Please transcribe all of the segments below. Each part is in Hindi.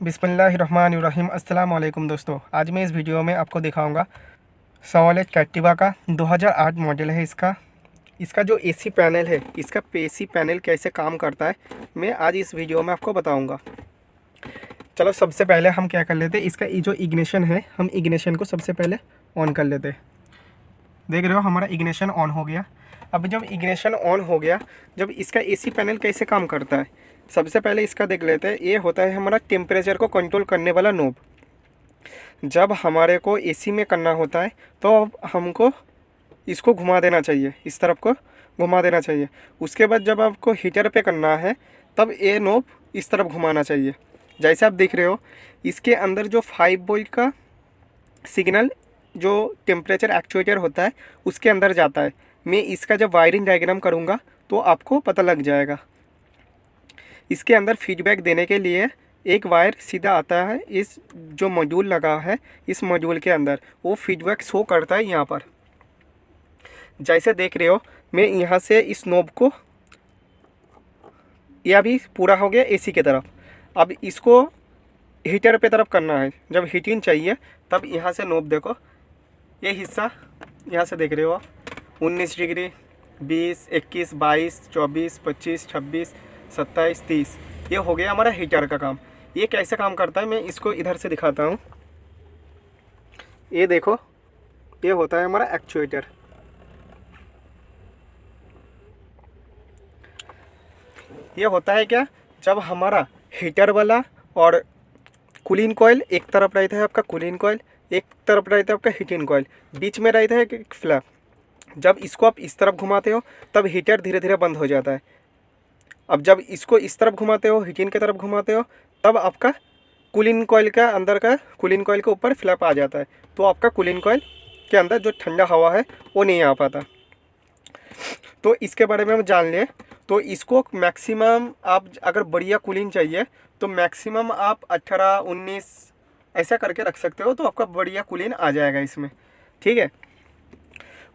बिस्मिल्लाहिर्रहमानिर्रहीम। अस्सलाम वालेकुम दोस्तों, आज मैं इस वीडियो में आपको दिखाऊंगा सवालेज कैक्टिवा का 2008 मॉडल है। इसका जो एसी पैनल है, इसका एसी पैनल कैसे काम करता है मैं आज इस वीडियो में आपको बताऊंगा। चलो सबसे पहले हम क्या कर लेते हैं, इसका जो इग्निशन है हम इग्निशन को सबसे पहले ऑन कर लेते हैं। देख रहे हो हमारा इग्निशन ऑन हो गया। अब जब इग्निशन ऑन हो गया, जब इसका एसी पैनल कैसे काम करता है सबसे पहले इसका देख लेते हैं। ये होता है हमारा टेम्परेचर को कंट्रोल करने वाला नोब। जब हमारे को एसी में करना होता है तो अब हमको इसको घुमा देना चाहिए, इस तरफ को घुमा देना चाहिए। उसके बाद जब आपको हीटर पे करना है तब ये नोब इस तरफ घुमाना चाहिए। जैसे आप देख रहे हो इसके अंदर जो 5 वोल्ट का सिग्नल जो टेम्परेचर एक्चुएटर होता है उसके अंदर जाता है। मैं इसका जब वायरिंग डायग्राम करूँगा तो आपको पता लग जाएगा। इसके अंदर फीडबैक देने के लिए एक वायर सीधा आता है, इस जो मॉड्यूल लगा है इस मॉड्यूल के अंदर वो फीडबैक शो करता है। यहाँ पर जैसे देख रहे हो मैं यहाँ से इस नोब को, यह भी पूरा हो गया एसी की तरफ। अब इसको हीटर पे तरफ करना है। जब हीटिंग चाहिए तब यहाँ से नोब देखो, ये हिस्सा यहाँ से देख रहे हो 19 डिग्री, 20, 21, 22, 24, 25, 26, 27, 30, ये हो गया हमारा हीटर का काम। ये कैसे काम करता है मैं इसको इधर से दिखाता हूँ। ये देखो ये होता है हमारा एक्चुएटर। ये होता है क्या, जब हमारा हीटर वाला और कूलिंग कॉइल एक तरफ रहता है आपका, कूलिंग कॉइल एक तरफ रहता है आपका हीटिंग कॉइल, बीच में रहता है एक फ्लैप। जब इसको आप इस तरफ घुमाते हो तब हीटर धीरे धीरे बंद हो जाता है। अब जब इसको इस तरफ घुमाते हो, हीटिंग की तरफ घुमाते हो, तब आपका कूलिंग कॉइल का अंदर का कूलिंग कॉइल के ऊपर फ्लैप आ जाता है। तो आपका कूलिंग कॉइल के अंदर जो ठंडा हवा है वो नहीं आ पाता। तो इसके बारे में हम जान लें तो इसको मैक्सिमम आप अगर बढ़िया कूलिंग चाहिए तो मैक्सिमम आप 18, 19 ऐसा करके रख सकते हो, तो आपका बढ़िया कूलिंग आ जाएगा इसमें, ठीक है।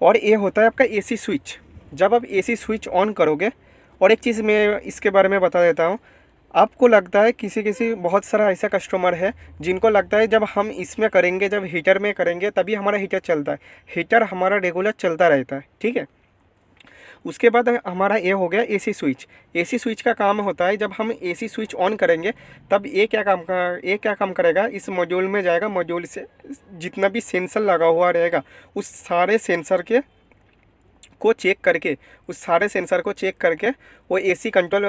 और ये होता है आपका एसी स्विच। जब आप एसी स्विच ऑन करोगे, और एक चीज़ मैं इसके बारे में बता देता हूँ, आपको लगता है किसी बहुत सारा ऐसा कस्टमर है जिनको लगता है जब हम इसमें करेंगे, जब हीटर में करेंगे तभी हमारा हीटर चलता है। हीटर हमारा रेगुलर चलता रहता है, ठीक है। उसके बाद हमारा ये हो गया एसी स्विच। एसी स्विच का काम होता है जब हम एसी स्विच ऑन करेंगे तब ये क्या काम करेगा, इस मॉड्यूल में जाएगा। मॉड्यूल से जितना भी सेंसर लगा हुआ रहेगा उस सारे सेंसर को चेक करके, वो एसी कंट्रोल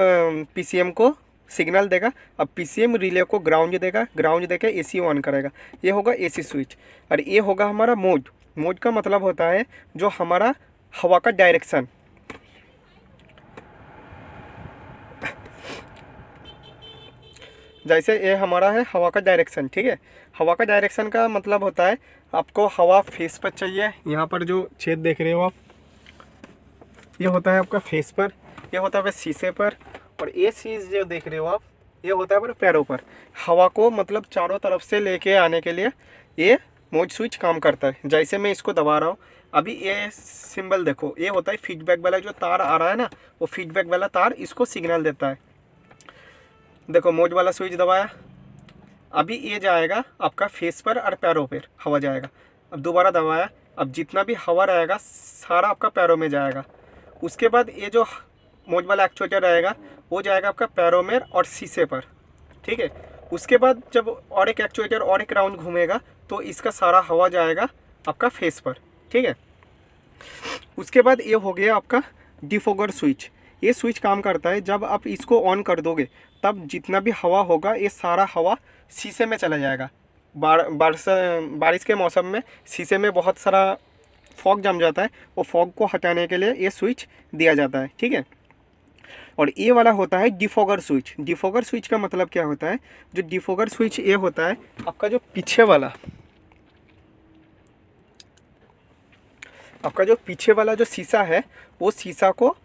पीसीएम को सिग्नल देगा। अब पीसीएम रिले को ग्राउंड देगा, ग्राउंड देके एसी ऑन करेगा। ये होगा एसी स्विच। और ये होगा हमारा मोड। मोड का मतलब होता है जो हमारा हवा का डायरेक्शन। जैसे ये हमारा है हवा का डायरेक्शन, ठीक है। हवा का डायरेक्शन का मतलब होता है आपको हवा फेस पर चाहिए। यहाँ पर जो छेद देख रहे हो आप, ये होता है आपका फेस पर, ये होता है शीशे पर, और ये चीज़ जो देख रहे हो आप ये होता है पैरों पर। हवा को मतलब चारों तरफ से लेके आने के लिए ये मोड स्विच काम करता है। जैसे मैं इसको दबा रहा हूँ अभी, ये सिंबल देखो, ये होता है फीडबैक वाला जो तार आ रहा है ना, वो फीडबैक वाला तार इसको सिग्नल देता है। देखो मोड वाला स्विच दबाया, अभी ये जाएगा आपका फेस पर और पैरों पर हवा जाएगा। अब दोबारा दबाया, अब जितना भी हवा रहेगा सारा आपका पैरों में जाएगा। उसके बाद ये जो मोड वाला एक्चुएटर रहेगा वो जाएगा आपका पैरों में और शीशे पर, ठीक है। उसके बाद जब और एक एक्चुएटर और एक राउंड घूमेगा तो इसका सारा हवा जाएगा आपका फेस पर, ठीक है। उसके बाद ये हो गया आपका डिफोगर स्विच। ये स्विच काम करता है जब आप इसको ऑन कर दोगे तब जितना भी हवा होगा ये सारा हवा शीशे में चला जाएगा। बारिश के मौसम में शीशे में बहुत सारा फॉग जम जाता है, वो फॉग को हटाने के लिए ये स्विच दिया जाता है, ठीक है। और ये वाला होता है डिफोगर स्विच। डिफोगर स्विच का मतलब क्या होता है, जो डिफोगर स्विच ये होता है आपका जो पीछे वाला जो शीशा है, वो शीशा को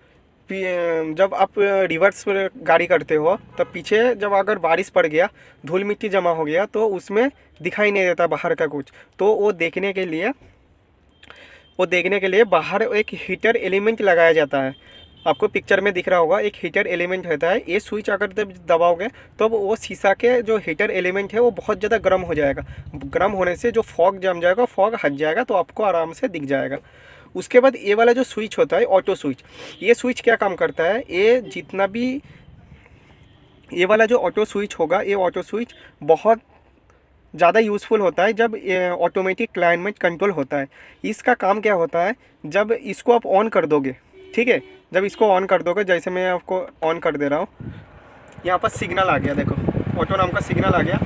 जब आप रिवर्स गाड़ी करते हो तब पीछे जब अगर बारिश पड़ गया, धूल मिट्टी जमा हो गया तो उसमें दिखाई नहीं देता बाहर का कुछ। तो वो देखने के लिए बाहर एक हीटर एलिमेंट लगाया जाता है। आपको पिक्चर में दिख रहा होगा एक हीटर एलिमेंट होता है। ये स्विच अगर जब दबाओगे तो वो शीशा के जो हीटर एलिमेंट है वो बहुत ज़्यादा गर्म हो जाएगा। गर्म होने से जो फॉग जम जाएगा, फॉग हट जाएगा, तो आपको आराम से दिख जाएगा। उसके बाद ये वाला जो स्विच होता है ऑटो स्विच, ये स्विच क्या काम करता है, ये जितना भी ये वाला जो ऑटो स्विच होगा, ये ऑटो स्विच बहुत ज़्यादा यूज़फुल होता है जब ऑटोमेटिक क्लाइमेट कंट्रोल होता है। इसका काम क्या होता है, जब इसको आप ऑन कर दोगे, ठीक है, जब इसको ऑन कर दोगे, जैसे मैं आपको ऑन कर दे रहा हूँ, यहाँ पर सिग्नल आ गया, देखो ऑटो नाम का सिग्नल आ गया,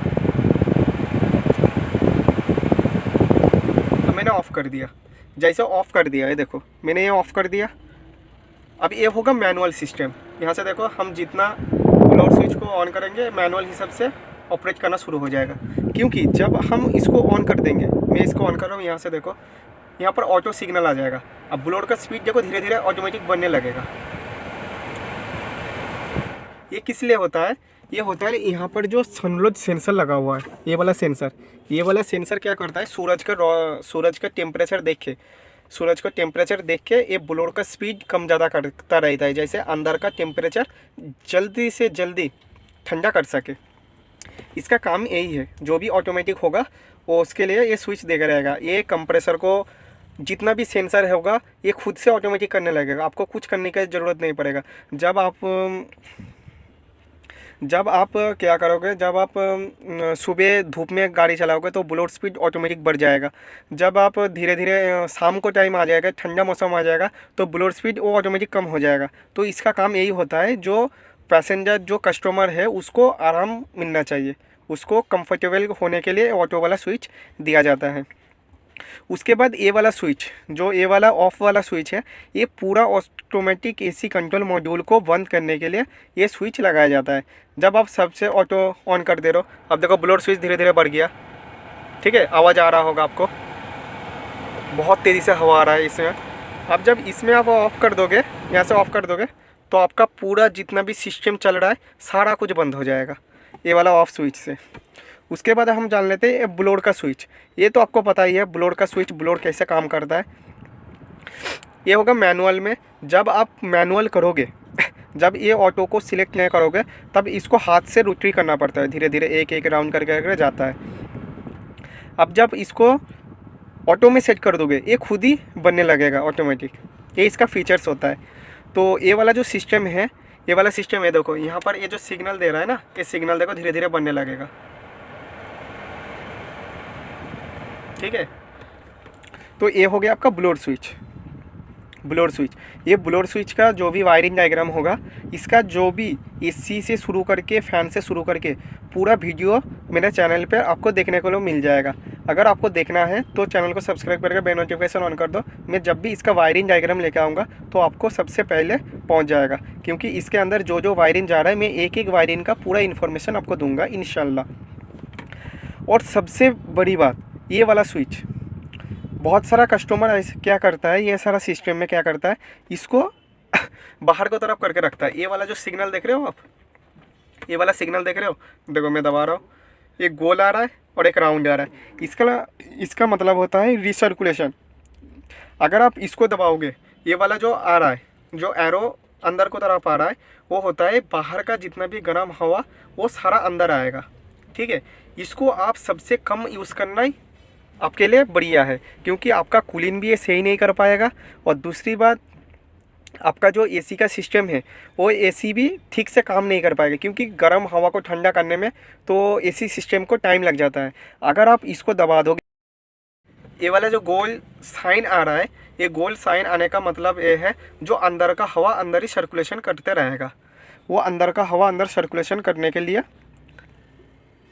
तो मैंने ऑफ़ कर दिया। जैसे ऑफ़ कर दिया है, देखो मैंने ये ऑफ़ कर दिया। अब ये होगा मैनुअल सिस्टम। यहाँ से देखो हम जितना ब्लोअर स्विच को ऑन करेंगे मैनुअल हिसाब से ऑपरेट करना शुरू हो जाएगा, क्योंकि जब हम इसको ऑन कर देंगे, मैं इसको ऑन कर रहा हूँ, यहाँ से देखो यहाँ पर ऑटो सिग्नल आ जाएगा। अब ब्लोअर का स्पीड देखो धीरे धीरे ऑटोमेटिक बनने लगेगा। ये किस लिए होता है, ये होता है यहाँ पर जो सनलोड सेंसर लगा हुआ है, ये वाला सेंसर क्या करता है, सूरज का टेम्परेचर देख के ये ब्लोअर का स्पीड कम ज़्यादा करता रहता है, जैसे अंदर का टेम्परेचर जल्दी से जल्दी ठंडा कर सके। इसका काम यही है। जो भी ऑटोमेटिक होगा वो उसके लिए ये स्विच देगा रहेगा। ये कंप्रेसर को जितना भी सेंसर होगा ये खुद से ऑटोमेटिक करने लगेगा, आपको कुछ करने की ज़रूरत नहीं पड़ेगा। जब आप क्या करोगे, जब आप सुबह धूप में गाड़ी चलाओगे तो ब्लोअर स्पीड ऑटोमेटिक बढ़ जाएगा। जब आप धीरे धीरे शाम को टाइम आ जाएगा, ठंडा मौसम आ जाएगा, तो ब्लोअर स्पीड वो ऑटोमेटिक कम हो जाएगा। तो इसका काम यही होता है, जो पैसेंजर जो कस्टमर है उसको आराम मिलना चाहिए, उसको कंफर्टेबल होने के लिए ऑटो वाला स्विच दिया जाता है। उसके बाद ये वाला स्विच, जो ये वाला ऑफ वाला स्विच है, ये पूरा ऑटोमेटिक एसी कंट्रोल मॉड्यूल को बंद करने के लिए ये स्विच लगाया जाता है। जब आप सबसे ऑटो ऑन कर दे रहे हो, अब देखो ब्लोअर स्विच धीरे धीरे बढ़ गया, ठीक है, आवाज़ आ रहा होगा आपको, बहुत तेज़ी से हवा आ रहा है इसमें। अब जब इसमें आप ऑफ़ कर दोगे, यहाँ से ऑफ़ कर दोगे, तो आपका पूरा जितना भी सिस्टम चल रहा है सारा कुछ बंद हो जाएगा ये वाला ऑफ स्विच से। उसके बाद हम जान लेते हैं ब्लोअर का स्विच। ये तो आपको पता ही है ब्लोअर का स्विच, ब्लोअर कैसे काम करता है। ये होगा मैनुअल में। जब आप मैनुअल करोगे, जब ये ऑटो को सिलेक्ट नहीं करोगे, तब इसको हाथ से रोटरी करना पड़ता है, धीरे धीरे एक एक राउंड करके जाता है। अब जब इसको ऑटो में सेट कर दोगे ये खुद ही बनने लगेगा ऑटोमेटिक, ये इसका फीचर्स होता है। तो ये वाला जो सिस्टम है, ये वाला सिस्टम है, देखो यहाँ पर ये जो सिग्नल दे रहा है ना, ये सिग्नल देखो धीरे धीरे बनने लगेगा, ठीक है। तो ये हो गया आपका ब्लोअर स्विच। ये ब्लोअर स्विच का जो भी वायरिंग डायग्राम होगा, इसका जो भी एसी से शुरू करके फैन से शुरू करके पूरा वीडियो मेरे चैनल पे आपको देखने को मिल जाएगा। अगर आपको देखना है तो चैनल को सब्सक्राइब करके बेल नोटिफिकेशन ऑन कर दो। मैं जब भी इसका वायरिंग डायग्राम लेकर आऊँगा तो आपको सबसे पहले पहुँच जाएगा, क्योंकि इसके अंदर जो जो वायरिंग जा रहा है मैं एक एक वायरिंग का पूरा इन्फॉर्मेशन आपको दूँगा इंशाल्लाह। और सबसे बड़ी बात, ये वाला स्विच बहुत सारा कस्टमर ऐसे क्या करता है, ये सारा सिस्टम में क्या करता है, इसको बाहर को तरफ करके रखता है। ये वाला जो सिग्नल देख रहे हो आप, ये वाला सिग्नल देख रहे हो, देखो मैं दबा रहा हूँ, एक गोल आ रहा है और एक राउंड आ रहा है। इसका मतलब होता है रिसर्कुलेशन। अगर आप इसको दबाओगे, ये वाला जो आ रहा है, जो एरो अंदर को तरफ आ रहा है, वो होता है बाहर का जितना भी गर्म हवा वो सारा अंदर आएगा, ठीक है। इसको आप सबसे कम यूज़ करना ही आपके लिए बढ़िया है, क्योंकि आपका कूलिंग भी ये सही नहीं कर पाएगा। और दूसरी बात, आपका जो एसी का सिस्टम है वो एसी भी ठीक से काम नहीं कर पाएगा, क्योंकि गर्म हवा को ठंडा करने में तो एसी सिस्टम को टाइम लग जाता है। अगर आप इसको दबा दोगे, ये वाला जो गोल साइन आ रहा है, ये गोल साइन आने का मतलब ये है जो अंदर का हवा अंदर ही सर्कुलेशन करते रहेगा। वो अंदर का हवा अंदर सर्कुलेशन करने के लिए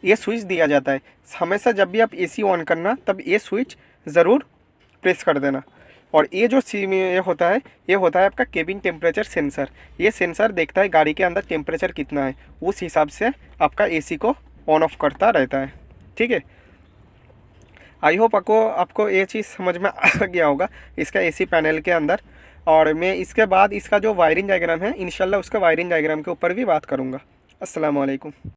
ये स्विच दिया जाता है। हमेशा जब भी आप एसी ऑन करना तब ये स्विच ज़रूर प्रेस कर देना। और ये जो ये होता है आपका केबिन टेम्परेचर सेंसर। ये सेंसर देखता है गाड़ी के अंदर टेम्परेचर कितना है, उस हिसाब से आपका एसी को ऑन ऑफ करता रहता है, ठीक है। आई होप आपको ये चीज़ समझ में आ गया होगा इसका एसी पैनल के अंदर। और मैं इसके बाद इसका जो वायरिंग डायग्राम है इंशाल्लाह उसका वायरिंग डायग्राम के ऊपर भी बात करूँगा। अस्सलाम वालेकुम।